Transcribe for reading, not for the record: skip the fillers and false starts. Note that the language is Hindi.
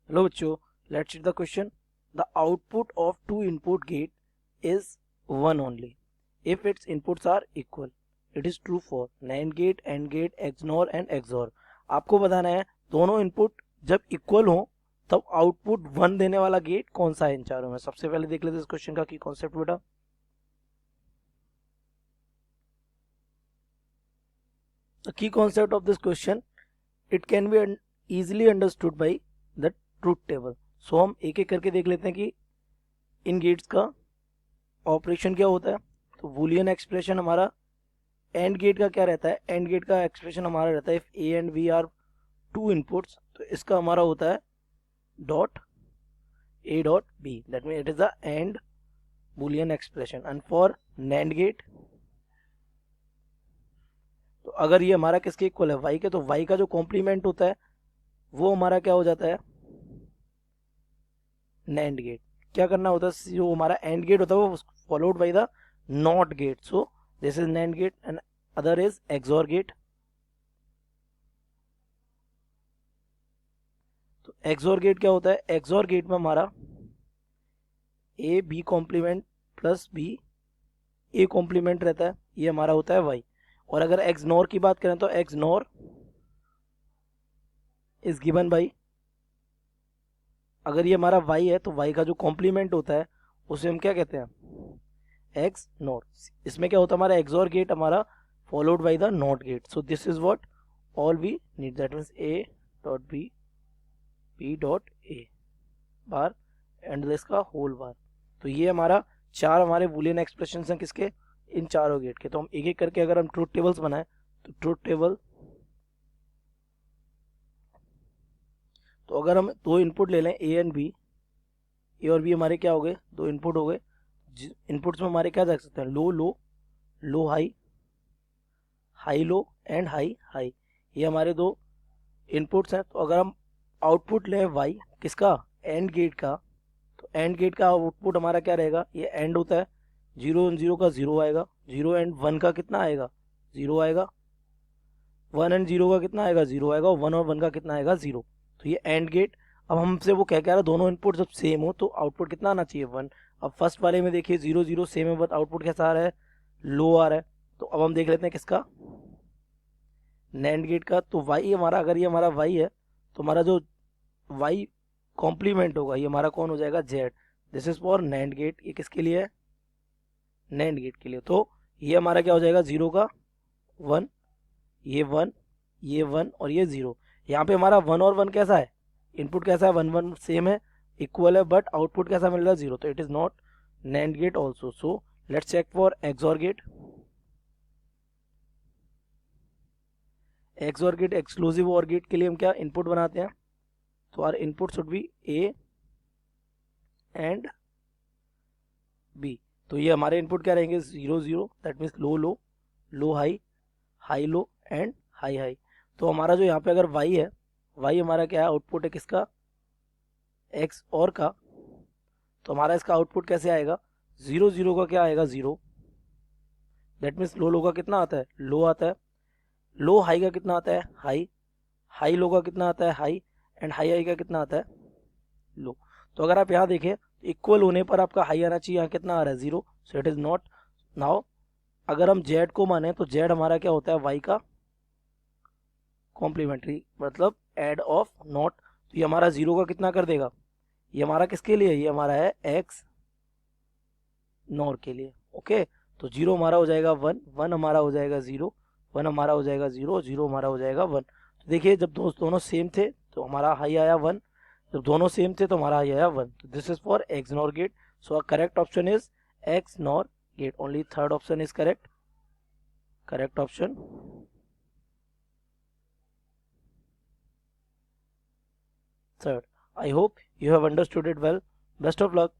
हेलो बच्चों, let's read the question. The output of two input gate is one only if its inputs are equal. It is true for NAND gate, AND gate, XNOR and XOR. आपको बताना है दोनों इनपुट जब इक्वल हो तब आउटपुट वन देने वाला गेट कौन सा है इन चारों में. सबसे पहले देख लेते हैं इस क्वेश्चन का की कॉन्सेप्ट. बेटा the key concept of this question, it can be easily understood by the truth table. So हम एक एक करके देख लेते हैं कि इन गेट्स का ऑपरेशन क्या होता है. तो बूलियन एक्सप्रेशन हमारा एंड गेट का क्या रहता है. एंड गेट का एक्सप्रेशन हमारा रहता है if A and B are two inputs, तो इसका हमारा होता है dot A dot B. That mean it is the AND Boolean expression. And for NAND gate, तो अगर ये हमारा किसके इक्वल है, वाई के, तो वाई का जो कॉम्प्लीमेंट होता है वो हमारा क्या हो जाता है, नैंड गेट. क्या करना होता है, जो हमारा एंड गेट होता है वो followed by the NOT gate. So this is NAND gate and other is XOR gate. तो एक्सॉर गेट क्या होता है, एक्सॉर गेट में हमारा A B complement plus B A complement रहता है, ये हमारा होता है वाई. और अगर एक्स नॉर की बात करें तो x nor is given by, अगर ये हमारा y है तो y का जो कॉम्प्लीमेंट होता है उसे हम क्या कहते हैं, एक्स नॉट. इसमें क्या होता है, हमारा एक्सॉर गेट हमारा followed by the NOT gate. So this is what all we need. That means a dot b dot a bar and this का होल बार. तो ये हमारा चार हमारे बूलियन एक्सप्रेशन हैं किसके, इन चारों गेट के. तो हम एक एक करके अगर हम ट्रूथ टेबल्स बनाए तो ट्रूथ टेबल, तो अगर हम दो इनपुट ले लें ए एंड बी, ए और बी हमारे क्या हो गए, दो इनपुट हो गए. इनपुट्स में हमारे क्या देख सकते हैं, low low, low high, high low and high high. ये हमारे दो इनपुट्स हैं. तो अगर हम आउटपुट लें वाई किसका, एंड गेट का, तो एंड गेट का आउटपुट हमारा क्या रहेगा, ये एंड होता है, जीरो एंड जीरो का जीरो आएगा, जीरो एंड वन का कितना आएगा, जीरो आएगा, वन एंड जीरो का कितना आएगा, जीरो आएगा, वन और वन का कितना आएगा, जीरो. तो ये एंड गेट. अब हमसे वो क्या कह रहा है, दोनों इनपुट जब सेम हो तो आउटपुट कितना आना चाहिए, वन. अब फर्स्ट वाले में देखिए जीरो जीरो सेम है बट आउटपुट कैसा आ रहा है, लो आ रहा है. तो अब हम देख लेते हैं किसका, नैंड गेट का. तो वाई हमारा, अगर ये हमारा वाई है तो हमारा जो वाई कॉम्प्लीमेंट होगा ये हमारा कौन हो जाएगा, Z. This is for NAND gate. ये किसके लिए है, नैंड गेट के लिए. तो ये हमारा क्या हो जाएगा, जीरो का वन, ये वन, ये वन और ये जीरो. यहाँ पे हमारा वन और वन कैसा है, इनपुट कैसा है, वन वन सेम है, इक्वल है, बट आउटपुट कैसा मिल रहा है, जीरो. तो it is not NAND gate also. So let's check for XOR gate. XOR gate, exclusive OR gate के लिए हम क्या इनपुट बनाते हैं, तो our input should be A and B. तो ये हमारे इनपुट क्या रहेंगे, zero zero, that means low low, low high, high low and high high. तो हमारा जो यहाँ पे अगर y है, y हमारा क्या है, आउटपुट है किसका, x और का. तो हमारा इसका आउटपुट कैसे आएगा, जीरो जीरो का क्या आएगा, जीरो. दैट मीन्स लो लो का कितना आता है, लो आता है. लो हाई का कितना आता है, हाई. हाई लो का कितना आता है, हाई. एंड हाई हाई का कितना आता है, लो. तो अगर आप यहाँ देखें इक्वल होने पर आपका हाई आना चाहिए, यहाँ कितना आ रहा है, zero. So it is not. Now अगर हम जेड को माने तो जेड हमारा क्या होता है, वाई का कॉम्प्लीमेंट्री, मतलब एड ऑफ नॉट. तो ये हमारा जीरो का कितना कर देगा, ये हमारा किसके लिए, ये हमारा है एक्स नॉर के लिए. ओके. तो जीरो हमारा हो जाएगा वन, वन हमारा हो जाएगा जीरो, वन हमारा हो जाएगा जीरो, जीरो हमारा हो जाएगा वन. तो देखिए जब दोनों सेम थे तो हमारा हाई आया वन, जब दोनों सेम थे तो हमारा हाई आया वन. तो this is for XNOR gate. So correct option is XNOR gate. Only third option is correct. Correct option. Third. I hope you have understood it well. Best of luck.